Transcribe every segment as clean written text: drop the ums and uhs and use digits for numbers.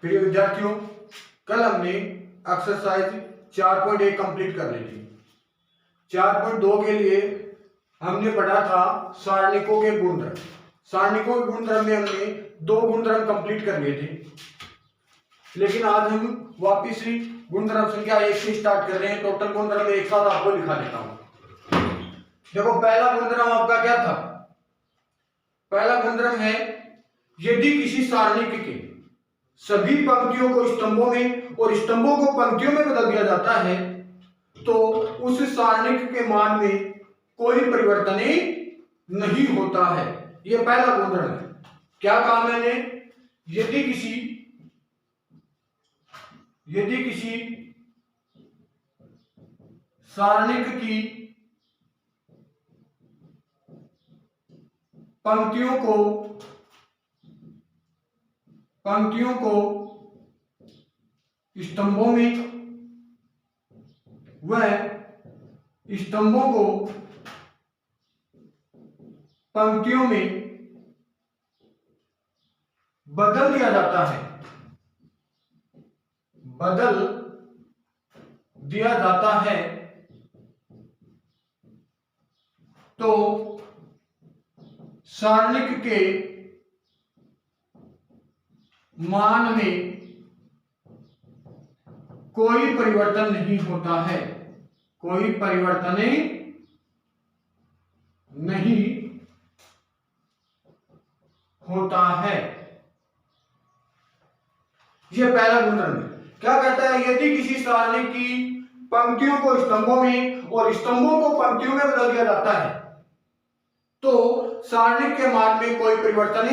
प्रिय विद्यार्थियों, कल हमने एक्सरसाइज 4.1 कंप्लीट कर ली थी। 4.2 के लिए हमने पढ़ा था सारणिकों के गुणधर्म। सारणिकों के गुणधर्म में हमने 2 गुणधर्म कंप्लीट कर लिए थे, लेकिन आज हम वापिस ही गुणधर्म संख्या 1 से स्टार्ट कर रहे हैं। टोटल गुणधर्म एक साथ आपको लिखा देता हूं। देखो, पहला गुणधर्म आपका क्या था? पहला गुणधर्म है, यदि किसी सारणिक के सभी पंक्तियों को स्तंभों में और स्तंभों को पंक्तियों में बदल दिया जाता है तो उस सारणिक के मान में कोई परिवर्तन नहीं होता है। यह पहला गुणधर्म है। क्या कहा मैंने? यदि किसी सारणिक की पंक्तियों को स्तंभों में व स्तंभों को पंक्तियों में बदल दिया जाता है तो सारणिक के मान में कोई परिवर्तन नहीं होता है। कोई परिवर्तन नहीं होता है। यह पहला गुणधर्म है। क्या कहता है? यदि किसी सारणिक की पंक्तियों को स्तंभों में और स्तंभों को पंक्तियों में बदल दिया जाता है तो सारणिक के मान में कोई परिवर्तन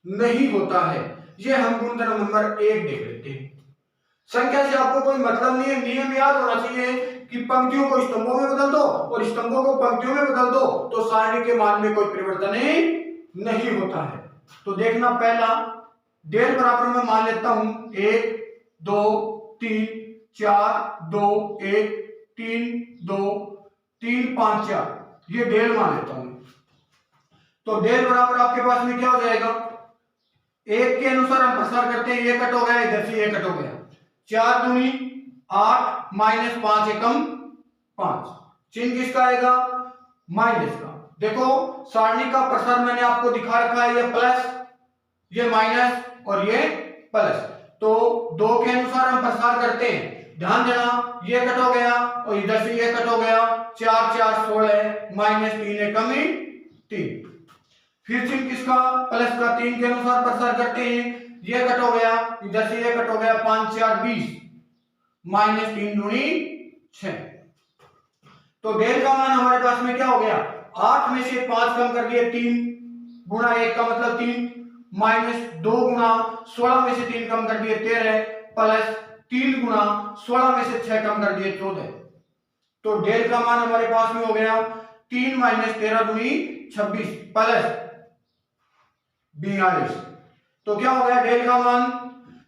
नहीं होता है। यह हम गुणधर्म नंबर 1 देख लेते हैं। संख्या से आपको कोई मतलब नहीं है। नियम याद होना चाहिए कि पंक्तियों को स्तंभों में बदल दो और स्तंभों को पंक्तियों में बदल दो तो सारणी के मान में कोई परिवर्तन नहीं होता है। तो देखना, पहला डेल बराबर में मान लेता हूं 1 2 3 4 2 1 3 2 3 5 4, ये डेल मान लेता हूं। तो डेल बराबर आपके पास में क्या हो जाएगा? 1 के अनुसार हम प्रसार करते हैं, ये कट हो गया, इधर से ये कट हो गया। 4 दूनी 8 माइनस 5 एकम 5। चिन्ह किसका आएगा? माइनस का। देखो, सारणी का प्रसार मैंने आपको दिखा रखा है, ये प्लस, ये माइनस और ये प्लस। तो 2 के अनुसार हम प्रसार करते हैं। ध्यान देना, ये कट हो गया और इधर से ये कट हो गया। 4 4 16 माइनस 3 एकम 3। फिर चिन्ह किसका? प्लस का। 3 के अनुसार प्रसार करते हैं, ये कट हो गया, इधर से ये कट हो गया। 5 4 20 माइनस 3 दूनी 6। तो डेल का मान हमारे पास में क्या हो गया? 8 में से 5 कम कर दिए, 3 गुणा 1 का मतलब 3, माइनस 2 गुणा 16 में से 3 कम कर दिए 13, प्लस 3 गुणा 16 में से 6 कम कर दिए 14। तो डेल का मान हमारे पास में हो गया 3 माइनस 13 दूनी 26 प्लस 42। तो क्या हो गया डेल का मान?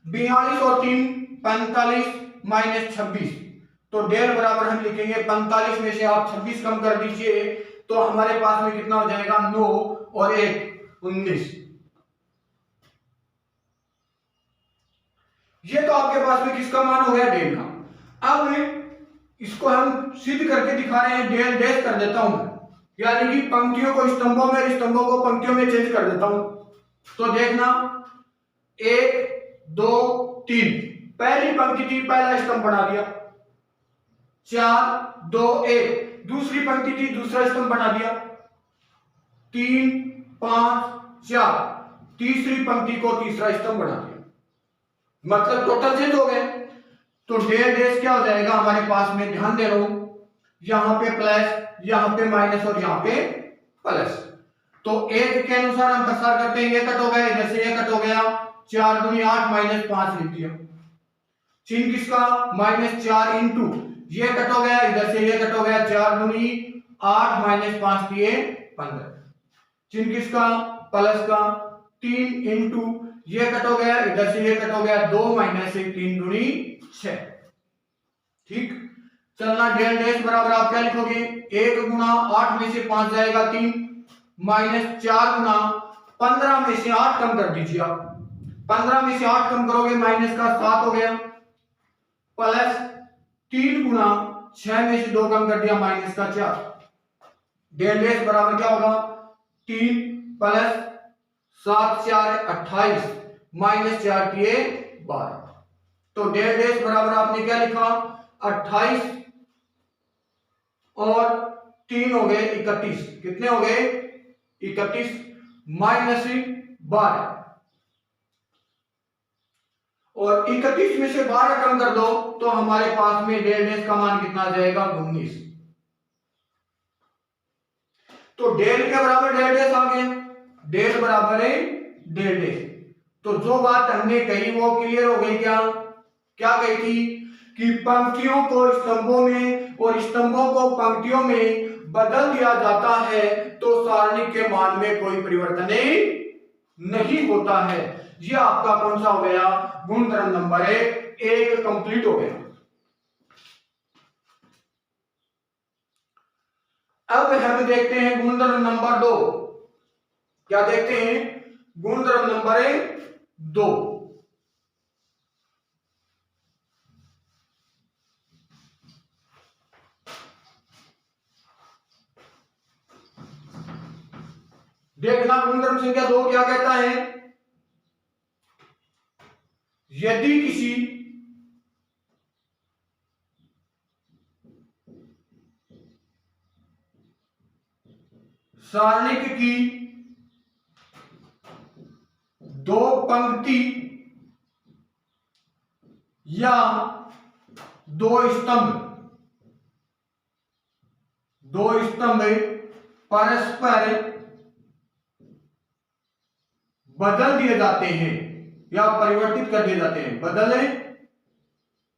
42 और 3 45 माइनस 26। तो डेल बराबर हम लिखेंगे 45 में से आप 26 कम कर दीजिए तो हमारे पास में कितना हो जाएगा? 9 और 1 19। ये तो आपके पास में किसका मान हो गया? डेल का। अब इसको हम सिद्ध करके दिखा रहे हैं। डेल डैश कर देता हूं, यानी कि पंक्तियों को स्तंभों में, स्तंभों को पंक्तियों में चेंज कर देता हूं। तो देखना, 1 2 3, पहली पंक्ति थी, पहला स्तंभ बना दिया। 4 2 1, दूसरी पंक्ति थी, दूसरा स्तंभ बना दिया। 3 5 4, तीसरी पंक्ति को तीसरा स्तंभ बना दिया। मतलब टोटल चेंज हो गए। तो डेल डैश क्या हो जाएगा हमारे पास में? ध्यान दे रहा हूं, यहां पे प्लस, यहां पे माइनस और यहां पे प्लस। तो 1 के अनुसार हम प्रसार करते हैं, ये कट हो गया, इधर से ये कट हो गया। 4 दूनी 8 माइनस 5 लिख दिया। चिन्ह किसका? माइनस 4 इंटू, ये कट हो गया, इधर से ये कट हो गया। 4 दूनी 8 माइनस 5 दिए 15। चिन्ह किसका? प्लस का। 3 इंटू, ये कट हो गया, इधर से ये कट हो गया। 2 माइनस 1 3 दूनी 6। ठीक। चलना, डेल डैश बराबर आप क्या लिखोगे? 1 गुना 8 में से 5 जाएगा 3, माइनस 4 गुना 15 में से 8 कम कर दीजिए आप। 15 में से 8 कम करोगे माइनस का 7 हो गया, प्लस 3 गुना 6 में से 2 कम कर दिया माइनस का 4। डेल डैश बराबर क्या होगा, 3 प्लस 7 4 28 माइनस 4 किए 12। तो डेल डैश बराबर आपने क्या लिखा, 28 और 3 हो गए 31। कितने हो गए, 31 माइनस 12। और 31 में से 12 कम कर दो तो हमारे पास में डेल डैश का मान कितना आ जाएगा, 19। तो डेल के बराबर डेल डैश आ गया, डेल बराबर है डेल डैश। तो जो बात हमने कही वो क्लियर हो गई क्या, क्या कही थी कि पंक्तियों को स्तंभों में और स्तंभों को पंक्तियों में बदल दिया जाता है तो सारणी के मान में कोई परिवर्तन नहीं होता है। ये आपका कौन सा हो गया, गुणधर्म नंबर 1 कंप्लीट हो गया। अब हम देखते हैं गुणधर्म नंबर 2। क्या देखते हैं, गुणधर्म नंबर 2। देखना गुणधर्म संख्या 2 क्या कहता है, यदि किसी सारणिक की 2 पंक्ति या 2 स्तंभ परस्पर बदल दिए जाते हैं या परिवर्तित कर दिए जाते हैं, बदल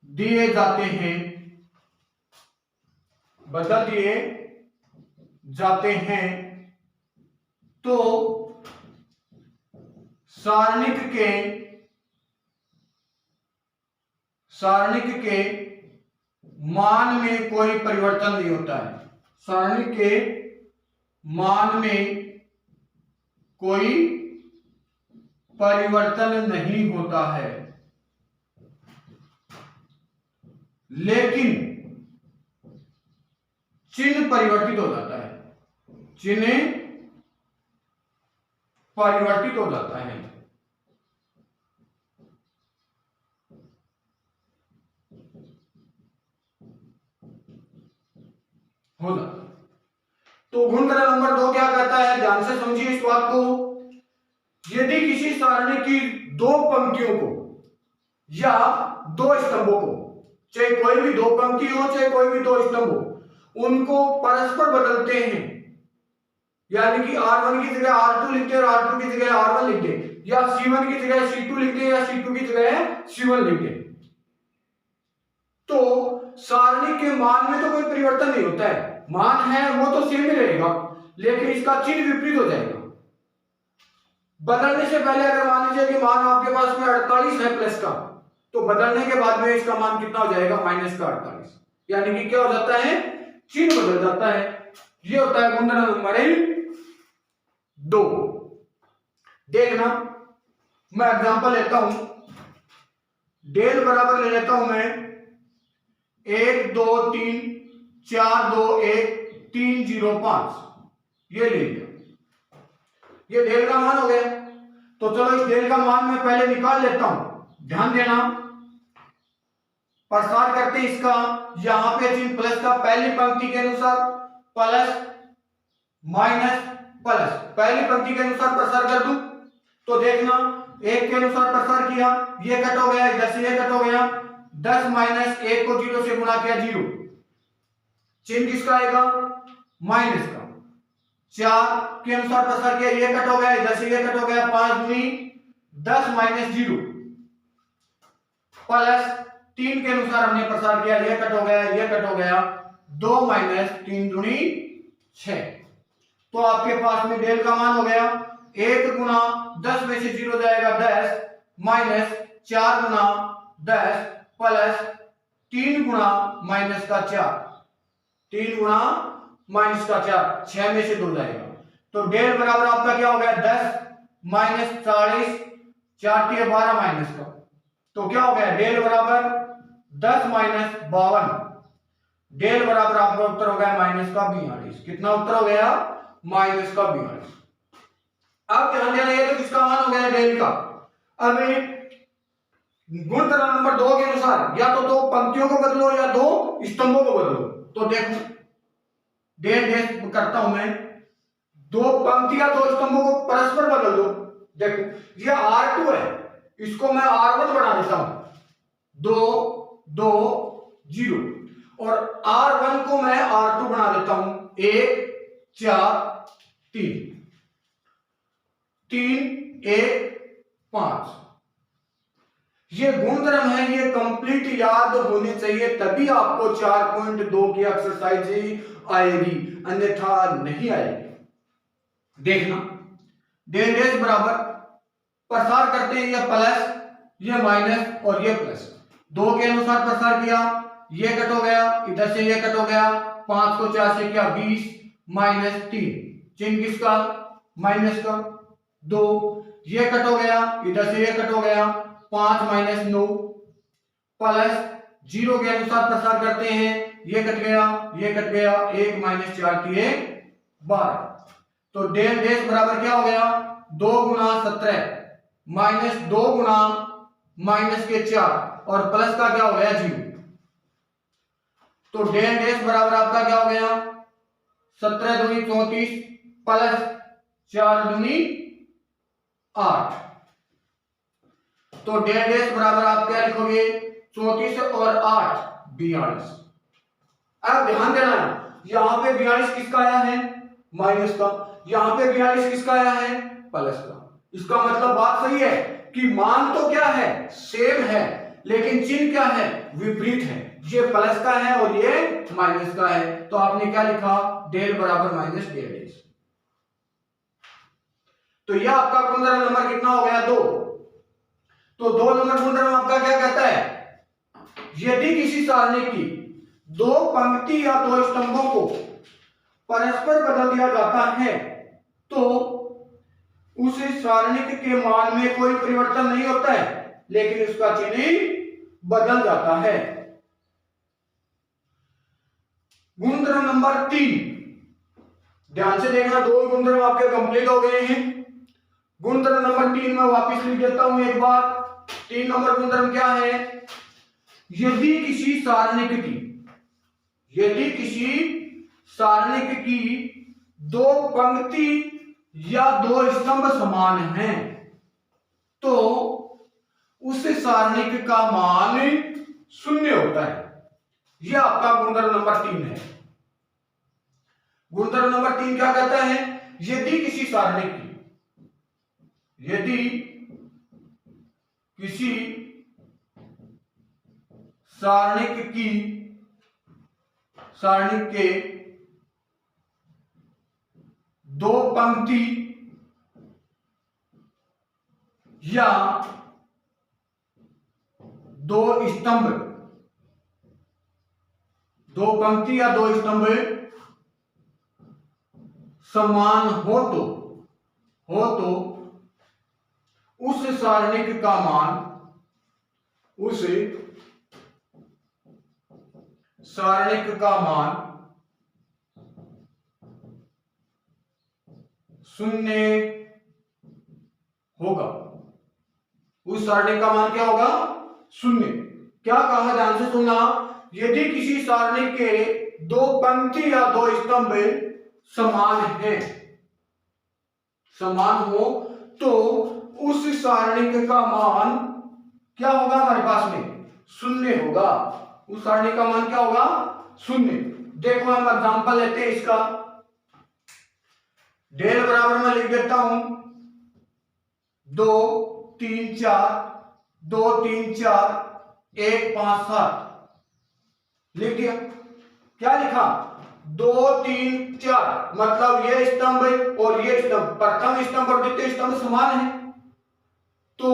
दिए जाते हैं, बदल दिए जाते हैं तो सारणिक के मान में कोई परिवर्तन नहीं होता है। सारणिक के मान में कोई परिवर्तन नहीं होता है, लेकिन चिन्ह परिवर्तित हो जाता है, चिन्ह परिवर्तित हो जाता है। हो जाता है। तो गुणधर्म नंबर 2 क्या कहता है, ध्यान से समझिए इस बात को। यदि किसी सारणी की 2 पंक्तियों को या 2 स्तंभों को, चाहे कोई भी 2 पंक्ति हो चाहे कोई भी 2 स्तंभ हो, उनको परस्पर बदलते हैं, यानी कि R1 की जगह R2 लिखते हैं और R2 की जगह R1 लिखते हैं, या C1 की जगह C2 लिखते हैं या C2 की जगह C1 लिखते हैं, तो सारणी के मान में तो कोई परिवर्तन नहीं होता है। मान है वो तो सेम ही रहेगा, लेकिन इसका चिन्ह विपरीत हो जाएगा। बदलने से पहले अगर मान लीजिए कि मान आपके पास में 48 है प्लस का, तो बदलने के बाद में इसका मान कितना हो जाएगा, माइनस का 48, यानी कि क्या हो जाता है, चिन्ह बदल जाता है। ये होता है गुणधर्म नंबर 2। देखना मैं एग्जांपल लेता हूं, डेल बराबर ले लेता हूं मैं 1 2 3 4 2 1 3 0 5, ये ले लिया, ये डेल का मान हो गया। तो चलो इस डेल का मान मैं पहले निकाल लेता हूं। ध्यान देना, प्रसार करते हैं इसका, यहां पे चिन्ह प्लस का पहली पंक्ति के अनुसार प्लस माइनस प्लस, पहली पंक्ति के अनुसार प्रसार कर दूं तो देखना 1 के अनुसार प्रसार किया, ये कट हो गया, इधर से ये कट हो गया, 10 माइनस 1 को 0 से गुणा किया 0, चिन्ह किसका आएगा, माइनस का। 4 के अनुसार प्रसार किया, ये कट हो गया, इधर से ये कट हो गया, 5 दूनी 10 माइनस 0 प्लस 3 के अनुसार हमने प्रसार किया, ये कट हो गया, ये कट हो गया, 2 माइनस 3 दूनी 6। तो आपके पास में डेल का मान हो गया 1 गुना 10 में से 0 जाएगा 10 माइनस 4 गुना 10 प्लस 3 गुना माइनस का 4, 3 गुना माइनस का 4, 6 में से 2 जाएगा। तो डेल बराबर आपका क्या हो गया 10 माइनस 40, 4 3 12 माइनस का, तो क्या हो गया डेल बराबर 10 माइनस 52, डेल बराबर आपका उत्तर हो गया माइनस का 42। कितना उत्तर हो गया? माइनस का 42। अब ध्यान देना, ये तो किसका मान हो गया? डेल का। अब गुण तरह नंबर 2 के अनुसार या तो दो पंक्तियों को बदलो या दो स्तंभों को बदलो। तो देखो डेल डेल करता हूं मैं, दो पंक्तियां दो स्तंभों को परस्पर बदल दो। देखो ये R2 है, इसको मैं R1 बना देता हूं, 2 2 0, और R1 को मैं R2 बना देता हूं, 1 4 3 3 1 5। ये गुणधर्म है, ये कंप्लीट याद होने चाहिए, तभी आपको 4.2 की एक्सरसाइज आएगी, अन्यथा नहीं आएगी। देखना डेल डैश बराबर प्रसार करते हैं, ये प्लस ये माइनस और ये प्लस, 2 के अनुसार प्रसार किया, ये कट हो गया, इधर से ये कट हो गया, 5 को 4 से किया 20 माइनस 3, चिन्ह किसका? माइनस का। 2 ये कट हो गया, इधर से ये कट हो गया, 5 माइनस 9 प्लस 0 के अनुसार प्रसार करते हैं, ये कट गया, ये कट गया, 1 माइनस 4 किए 12। तो डेल डैश बराबर क्या हो गया? 2 गुना 17 माइनस 2 गुना माइनस के 4 और प्लस का क्या हो गया? 0। तो डेल डैश बराबर आपका क्या हो गया? 17 दूनी 34 प्लस 4 दूनी 8। तो डेल डैश बराबर आप क्या लिखोगे? 34 और 8 42। अब ध्यान देना, यहां पे 42 किसका आया है? माइनस का। यहां पे 42 किसका आया है? प्लस का। इसका मतलब बात सही है कि मान तो क्या है? सेम है, लेकिन चिन्ह क्या है? विपरीत है। ये प्लस का है और ये माइनस का है, तो आपने क्या लिखा? डेल बराबर माइनस डेल डैश। तो यह आपका गुणधर्म नंबर कितना हो गया? 2। तो 2 नंबर गुणधर्म आपका क्या कहता है? यदि किसी सारणी की दो पंक्ति या दो स्तंभों को परस्पर बदल दिया जाता है तो उस सारणिक के मान में कोई परिवर्तन नहीं होता है, लेकिन उसका चिन्ह बदल जाता है। गुणधर्म नंबर 3, ध्यान से देखना, 2 गुणधर्म आपके कंप्लीट हो गए हैं। गुणधर्म नंबर 3 में वापस लिख देता हूं एक बार। 3 नंबर गुणधर्म क्या है? यदि किसी सारणिक की दो पंक्ति या दो स्तंभ समान हैं तो उस सारणिक का मान 0 होता है। यह आपका गुणधर्म नंबर 3 है। गुणधर्म नंबर 3 क्या कहता है? यदि किसी सारणिक के दो पंक्ति या दो स्तंभ समान हो तो उस सारणिक का मान 0 होगा। उस सारणी का मान क्या होगा? 0। क्या कहा? ध्यान से सुनना। यदि किसी सारणी के दो पंक्ति या दो स्तंभ समान हो तो उस सारणी का मान क्या होगा? हमारे पास में 0 होगा। उस सारणी का मान क्या होगा? 0। देखो हम एग्जांपल लेते हैं इसका। डेल बराबर मैं लिख देता हूं 2 3 4 2 3 4 1 5 7 लिख दिया। क्या लिखा? 2 3 4 मतलब ये स्तंभ और ये स्तंभ, प्रथम स्तंभ और द्वितीय स्तंभ समान है, तो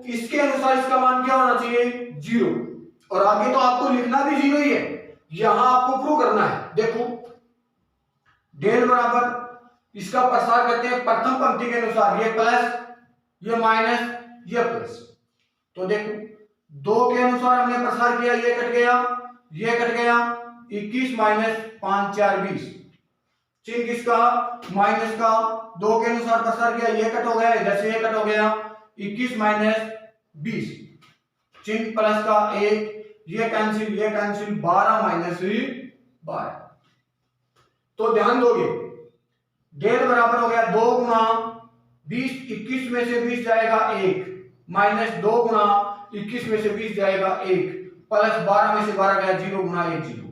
इसके अनुसार इसका मान क्या होना चाहिए? 0। और आगे तो आपको लिखना भी 0 ही है, यहां आपको प्रूव करना है। देखो डेल बराबर इसका प्रसार करते हैं प्रथम पंक्ति के अनुसार, ये प्लस ये माइनस ये प्लस। तो देखो 2 के अनुसार हमने प्रसार किया, ये कट गया, ये कट गया, 21 माइनस 5 4 20, चिन्ह किसका, माइनस का। 2 के अनुसार प्रसार किया, ये कट हो गया, इधर से ये कट हो गया, 21 माइनस 20, चिन्ह प्लस का 1, ये कैंसिल, 12 माइनस 12। तो ध्यान दोगे, डेल बराबर हो गया 2 गुना 20, 21 में से 20 जाएगा 1, माइनस 2 गुना 21 में से 20 जाएगा 1, प्लस 12 में से 12 गया 0 गुना 1 0।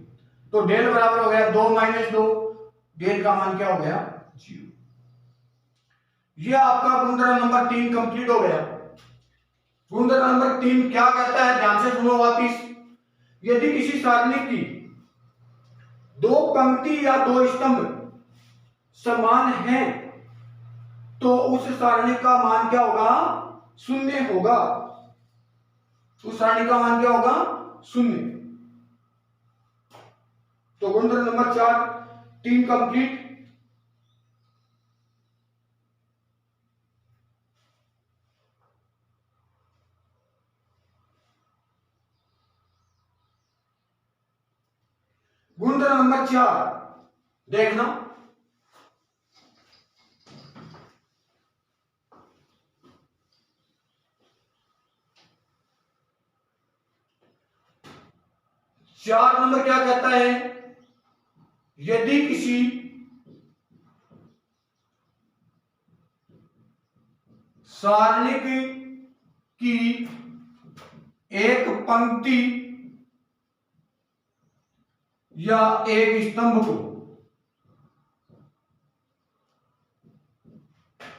तो डेल बराबर हो गया 2 माइनस 2, डेल का मान क्या हो गया 0। यह आपका गुणधर्म नंबर 3 कंप्लीट हो गया। गुणधर्म नंबर 3 क्या कहता है, ध्यान से सुनो वापिस। यदि किसी सारणी की 2 पंक्ति या 2 स्तंभ समान हैं तो उस सारणी का मान क्या होगा, शून्य होगा। उस सारणी का मान क्या होगा, शून्य। तो गुणधर्म नंबर 4 3 कंप्लीट। गुणधर्म नंबर 4 देखना, चार नंबर क्या कहता है, यदि किसी सारणिक की एक पंक्ति या एक स्तंभ को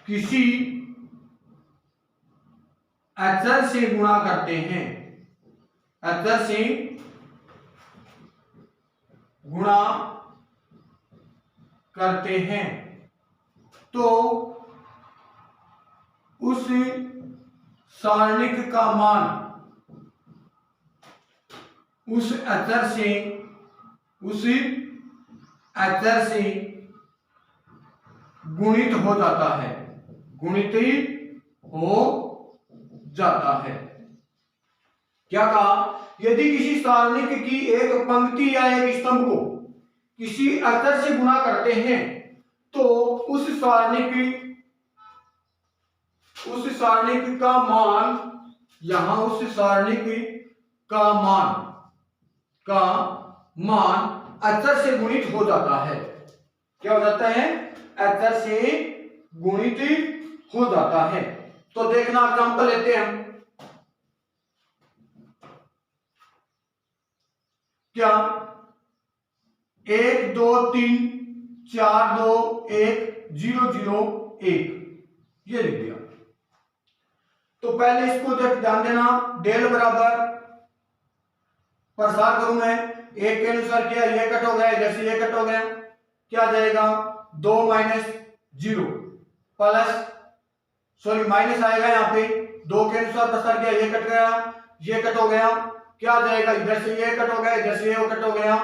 किसी अक्षर से गुणा करते हैं, अक्षर से गुणा करते हैं, तो उस सारणिक का मान उस अक्षर से गुणित हो जाता है, गुणित हो जाता है। क्या कहा, यदि किसी सारणिक की एक पंक्ति या एक स्तंभ को किसी अक्षर से गुणा करते हैं तो उस सारणिक का मान, यहां उस सारणिक का मान अक्षर से गुणित हो जाता है। क्या हो जाता है, अक्षर से गुणित हो जाता है। तो देखना एग्जांपल लेते हैं हम। क्या 1 2 3 4 2 1 0 0 1 ये लिख दिया। तो पहले इसको ध्यान देना, डेल बराबर प्रसार करूं मैं, 1 के अनुसार किया, ये कट हो गया, जैसे ये कट हो गया, क्या जाएगा 2 माइनस 0 प्लस, सॉरी माइनस आएगा यहाँ पे, 2 के अनुसार प्रसार किया, ये कट गया, ये कट हो गया, क्या जाएगा, इधर से ये कट हो गया, इधर से ये कट हो गया,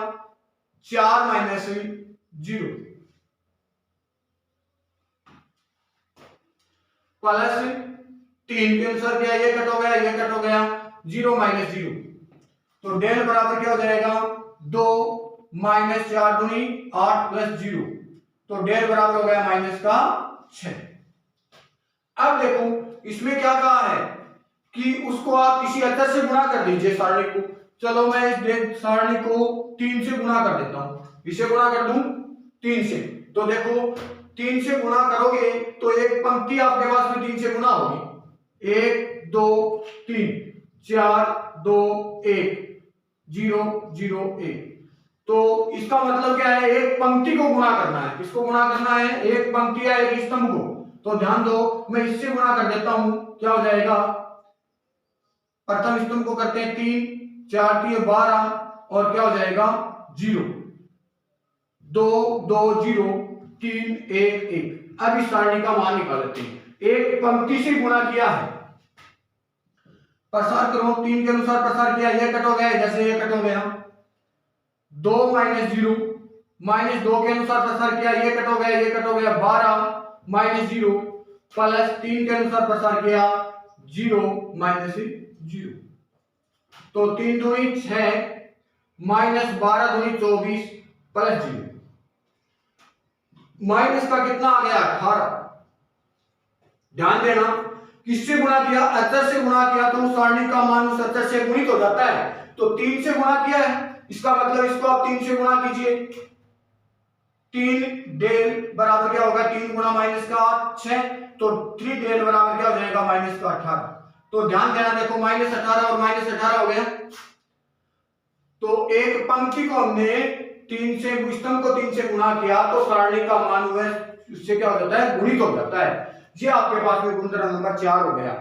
4 माइनस 0 प्लस 3 के अनुसार किया, ये कट हो गया, ये कट हो गया, 0 माइनस 0। तो डेल बराबर क्या हो जाएगा 2 माइनस 4 दूनी 8 प्लस 0, तो डेल बराबर हो गया माइनस का 6। अब देखो इसमें क्या कहा है कि उसको आप किसी अक्षर से गुणा कर दीजिए सारणी को। चलो मैं इस सारणी को 3 से गुणा कर देता हूं, इसे गुणा कर दूं 3 से। तो देखो 3 से गुणा करोगे तो एक पंक्ति आपके पास में 3 से गुणा होगी, 1 2 3 4 2 1 0 0 1। तो इसका मतलब क्या है, एक पंक्ति को गुणा करना है। किसको गुणा करना है, एक पंक्ति या एक स्तंभ को। तो ध्यान दो, मैं इससे गुणा कर देता हूं, क्या हो जाएगा, प्रथम स्तंभ को करते हैं 3 4 3 12 और क्या हो जाएगा 0 2 2 0 3 1 1। अब इस सारणी का मान निकाल लेते हैं, एक पंक्ति से गुणा किया है, प्रसार करो, 3 के अनुसार प्रसार किया, ये कट हो गया, जैसे ये कट हो गया, 2 माइनस 0 माइनस 2 के अनुसार प्रसार किया, ये कट हो गया, ये कट हो गया, 12 माइनस 0 प्लस 3 के अनुसार प्रसार किया, 0 माइनस 0। तो 3 दूनी 6 माइनस 12 दूनी 24 प्लस 0। माइनस का कितना आ गया 18। ध्यान देना किससे गुणा किया, अचर से गुणा किया तो उस सारणी का मान उस अचर से गुणित हो जाता है। तो 3 से गुणा किया है, इसका मतलब इसको आप 3 से गुणा कीजिए। 3 डेल बराबर क्या होगा 3 गुणा माइनस का 6, तो 3 डेल बराबर क्या हो जाएगा माइनस का 18। तो ध्यान देना देखो माइनस 18 और माइनस 18 हो गया। तो एक पंक्ति को हमने 3 से, स्तंभ को 3 से गुणा किया तो सारणी का मान हुआ उससे क्या हो जाता है गुणित हो जाता है। ये आपके पास में गुणधर्म नंबर 4 हो गया।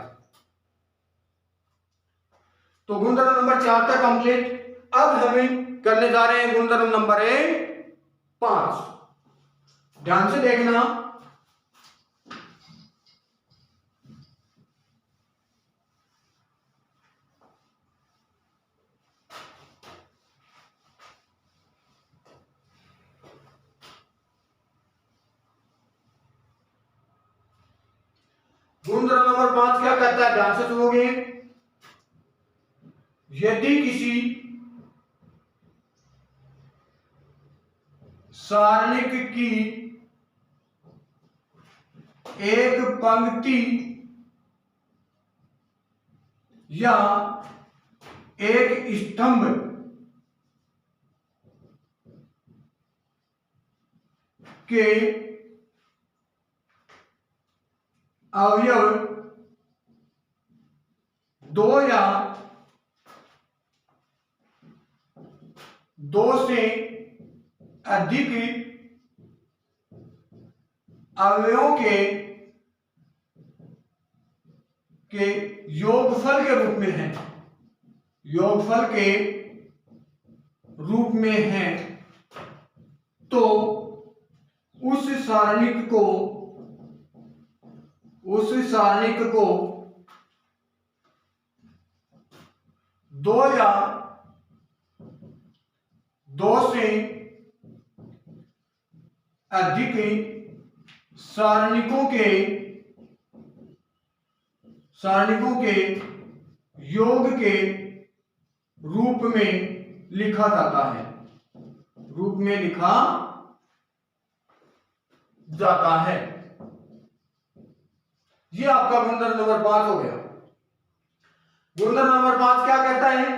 तो गुणधर्म नंबर 4 तक कंप्लीट। अब हमें करने जा रहे हैं गुणधर्म नंबर 5। ध्यान से देखना। गुणधर्म नंबर 5 क्या कहता है, ध्यान से सुनोगे। यदि किसी सारणिक की एक पंक्ति या एक स्तंभ के अवयव 2 या 2 से अधिक अवयवों के योगफल के रूप में है, योगफल के रूप में है, तो उस सारणिक को 2 या 2 से अधिक सारणिकों के योग के रूप में लिखा जाता है, रूप में लिखा जाता है। ये आपका गुणधर्म नंबर 5 हो गया। गुणधर्म नंबर 5 क्या कहता है,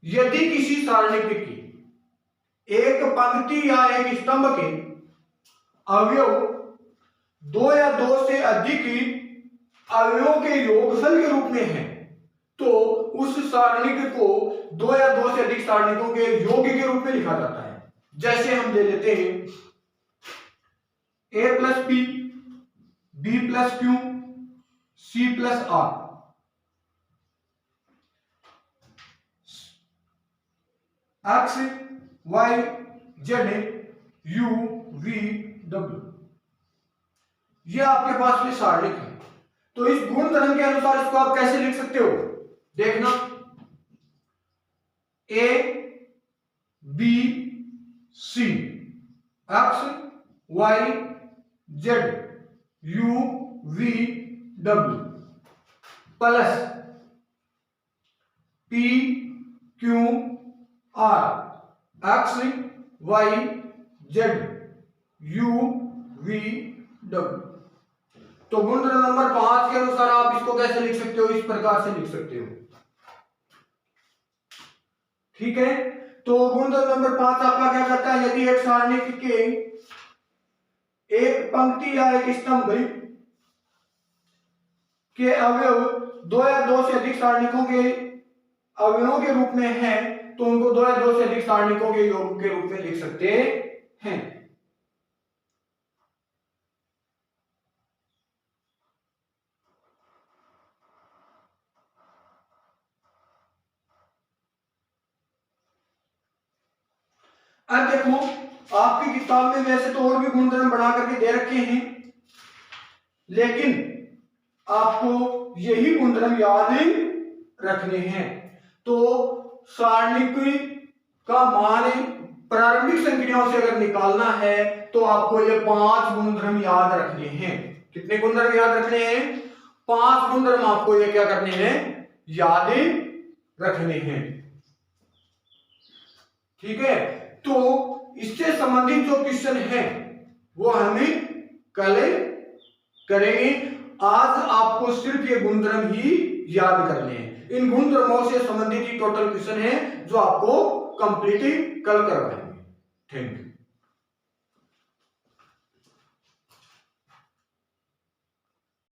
यदि किसी सारणिक की एक पंक्ति या एक स्तंभ के अवयव 2 या 2 से अधिक अवयवों के योगफल के रूप में है, तो उस सारणिक को 2 या 2 से अधिक सारणिकों के योग के रूप में लिखा जाता है। जैसे हम ले लेते हैं a plus p, b plus q, c plus r। x y z u v w, ये आपके पास में सारणिक है। तो इस गुणधर्म के अनुसार इसको आप कैसे लिख सकते हो, देखना a b c x y z u v w plus p q r x y z u v w। तो गुणधर्म नंबर 5 के अनुसार आप इसको कैसे लिख सकते हो, इस प्रकार से लिख सकते हो। ठीक है, तो गुणधर्म नंबर 5 आपका क्या कहता है, यदि एक सारणिक के एक पंक्ति या एक स्तंभ के अवयव 2 या 2 से अधिक सारणिकों के अवयवों के रूप में है, तो उनको 2 या 2 से अधिक सारणिकों के योग के रूप में लिख सकते हैं। अब देखो आपकी किताब में वैसे तो और भी गुणधर्म बना करके दे रखे हैं, लेकिन आपको यही गुणधर्म याद रखने हैं। तो सारणिक का मान प्रारंभिक संख्याओं से अगर निकालना है तो आपको ये 5 गुणधर्म याद रखने हैं। कितने गुणधर्म याद रखने हैं, 5 गुणधर्म आपको ये क्या करने हैं, याद रखने हैं। ठीक है, तो इससे संबंधित जो क्वेश्चन है वो हमें कल करेंगे। आज आपको सिर्फ ये गुणधर्म ही याद करने हैं। इन गुणधर्मों से संबंधित ही टोटल क्वेश्चन है जो आपको कंप्लीट कल करवाएंगे। Thank you.